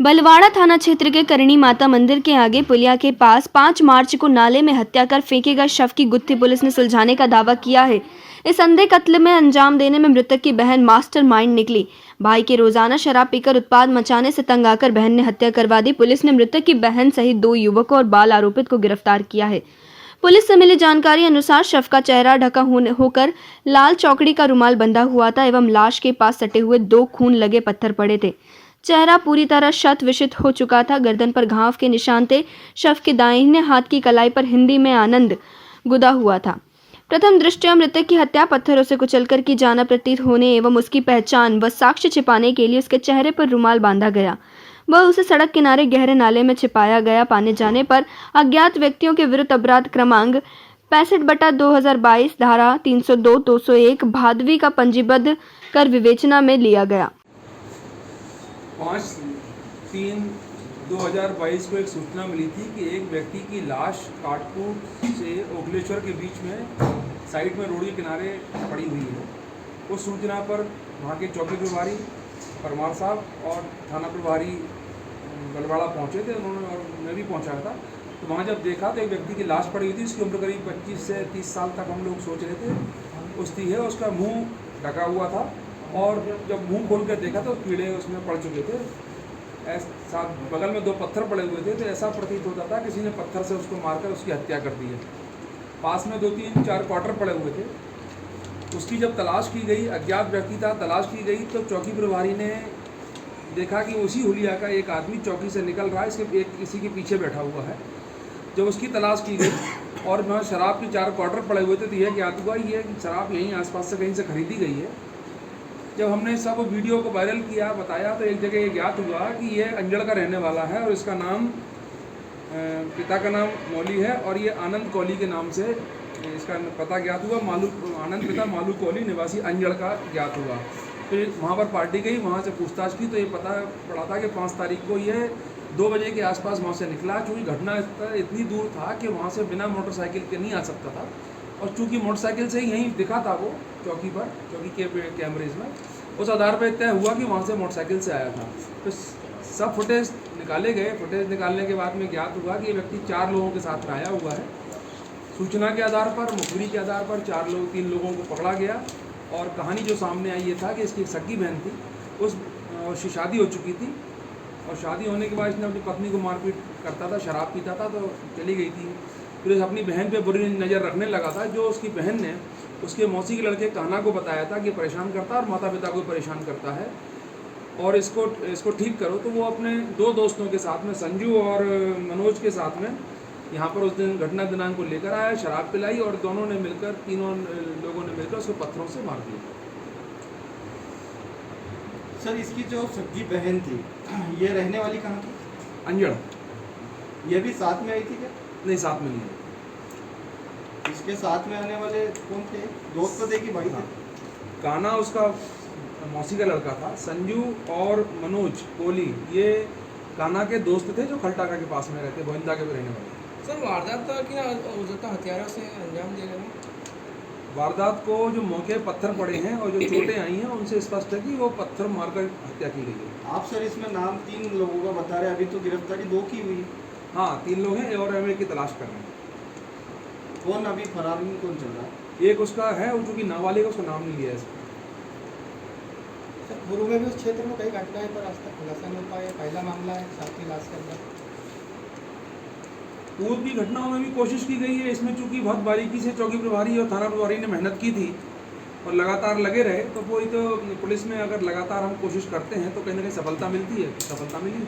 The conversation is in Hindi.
बलवाड़ा थाना क्षेत्र के करणी माता मंदिर के आगे पुलिया के पास 5 मार्च को नाले में हत्या कर फेंके गए शव की गुत्थी पुलिस ने सुलझाने का दावा किया है। इस अंधे कत्ल में अंजाम देने में मृतक की बहन मास्टरमाइंड निकली। भाई के रोजाना शराब पीकर उत्पाद मचाने से तंग आकर बहन ने हत्या करवा दी। पुलिस ने मृतक की बहन सहित 2 युवकों और बाल आरोपित को गिरफ्तार किया है। पुलिस से मिली जानकारी अनुसार शव का चेहरा ढका होकर लाल चौकड़ी का रुमाल बंधा हुआ था एवं लाश के पास सटे हुए 2 खून लगे पत्थर पड़े थे। चेहरा पूरी तरह शत विषित हो चुका था। गर्दन पर घाव के निशान थे। शव के दाहिने हाथ की कलाई पर हिंदी में आनंद गुदा हुआ था। प्रथम दृष्टया मृतक की हत्या पत्थरों से कुचलकर की जाना प्रतीत होने एवं उसकी पहचान व साक्ष्य छिपाने के लिए उसके चेहरे पर रुमाल बांधा गया व उसे सड़क किनारे गहरे नाले में छिपाया गया। पाने जाने पर अज्ञात व्यक्तियों के विरुद्ध अपराध क्रमांक 65/2022 धारा 302-201 भादवी का पंजीबद्ध कर विवेचना में लिया गया। 5/3/2022 को एक सूचना मिली थी कि एक व्यक्ति की लाश काटकूट से ओखलेश्वर के बीच में साइड में रोड के किनारे पड़ी हुई है। उस सूचना पर वहाँ के चौकी प्रभारी परमार साहब और थाना प्रभारी बलवाड़ा पहुँचे थे, उन्होंने और मैं भी पहुँचा था। तो वहाँ जब देखा तो एक व्यक्ति की लाश पड़ी हुई थी। उसकी उम्र करीब 25 से 30 साल तक हम लोग सोच रहे थे उसकी है। उसका मुँह ढका हुआ था और जब मुंह खोल कर देखा तो कीड़े उसमें पड़ चुके थे। ऐसा बगल में 2 पत्थर पड़े हुए थे, तो ऐसा प्रतीत होता था किसी ने पत्थर से उसको मारकर उसकी हत्या कर दी है। पास में 2-3-4 क्वार्टर पड़े हुए थे। उसकी जब तलाश की गई, अज्ञात व्यक्ति था, तलाश की गई तो चौकी प्रभारी ने देखा कि उसी हुलिया का एक आदमी चौकी से निकल रहा है, किसी के पीछे बैठा हुआ है। जब उसकी तलाश की गई और वहाँ शराब के 4 क्वार्टर पड़े हुए थे तो यह ज्ञात हुआ ये शराब यहीं आसपास से कहीं से खरीदी गई है। जब हमने सब वीडियो को वायरल किया, बताया तो एक जगह ये ज्ञात हुआ कि ये अंजड़ का रहने वाला है और इसका नाम पिता का नाम मौली है और ये आनंद कोहली के नाम से इसका पता ज्ञात हुआ। आनंद पिता मालू कोहली निवासी अंजड़ का ज्ञात हुआ। फिर वहाँ पर पार्टी गई, वहाँ से पूछताछ की तो ये पता पड़ा था कि 5 तारीख को ये 2 बजे के आसपास वहाँ से निकला। चूँकि घटना इतनी दूर था कि वहाँ से बिना मोटरसाइकिल के नहीं आ सकता था और चूँकि मोटरसाइकिल से ही यहीं दिखा था वो चौकी के कैमरेज में, उस आधार पर तय हुआ कि वहाँ से मोटरसाइकिल से आया था। तो सब फुटेज निकाले गए। फुटेज निकालने के बाद में ज्ञात हुआ कि ये व्यक्ति 4 लोगों के साथ में आया हुआ है। सूचना के आधार पर, मुखबिरी के आधार पर 3 लोगों को पकड़ा गया और कहानी जो सामने आई ये था कि इसकी एक सगी बहन थी, उसकी शादी हो चुकी थी और शादी होने के बाद इसने अपनी पत्नी को मारपीट करता था, शराब पीता था तो चली गई थी। फिर अपनी बहन पे बुरी नज़र रखने लगा था। जो उसकी बहन ने उसके मौसी के लड़के कान्हा को बताया था कि परेशान करता है और माता पिता को परेशान करता है और इसको ठीक करो। तो वो अपने 2 दोस्तों के साथ में, संजू और मनोज के साथ में यहाँ पर उस दिन घटना दिनांक को लेकर आया, शराब पिलाई और दोनों ने मिलकर, तीनों लोगों ने मिलकर उसको पत्थरों से मार दिया। सर, इसकी जो सगी बहन थी ये रहने वाली कहाँ थी? अंजड़। ये भी साथ में आई थी क्या? नहीं, साथ में नहीं। इसके साथ में आने वाले कौन थे? दोस्त तो देखी भाई थे। कान्हा उसका मौसी का लड़का था। संजू और मनोज कोहली ये कान्हा के दोस्त थे जो खलटाका के पास में रहते, गोविंदा के रहने वाले। सर, वारदात की हथियारों से अंजाम दिया गया? वारदात को जो मौके पत्थर पड़े हैं और जो चोटें आई हैं उनसे स्पष्ट है कि वो पत्थर मारकर हत्या की गई है। आप सर इसमें नाम 3 लोगों का बता रहे हैं, अभी तो गिरफ्तारी 2 की हुई है। हाँ, 3 लोग हैं और हम एक की तलाश कर रहे हैं। कौन अभी फरार में कौन चल रहा है? एक उसका है, वो चूँकि नाबालिग, उसका नाम नहीं लिया है इसमें। सर, पूर्व में भी उस क्षेत्र में कई घटनाएं पर आज तक खुलासा नहीं हो पाया। पहला मामला है साथ ही लाश के अंदर। पूर्व की घटनाओं में भी कोशिश की गई है। इसमें चूँकि बहुत बारीकी से चौकी प्रभारी और थाना प्रभारी ने मेहनत की थी और लगातार लगे रहे, तो कोई तो पुलिस में अगर लगातार हम कोशिश करते हैं तो कहीं ना कहीं सफलता मिलती है। सफलता मिली।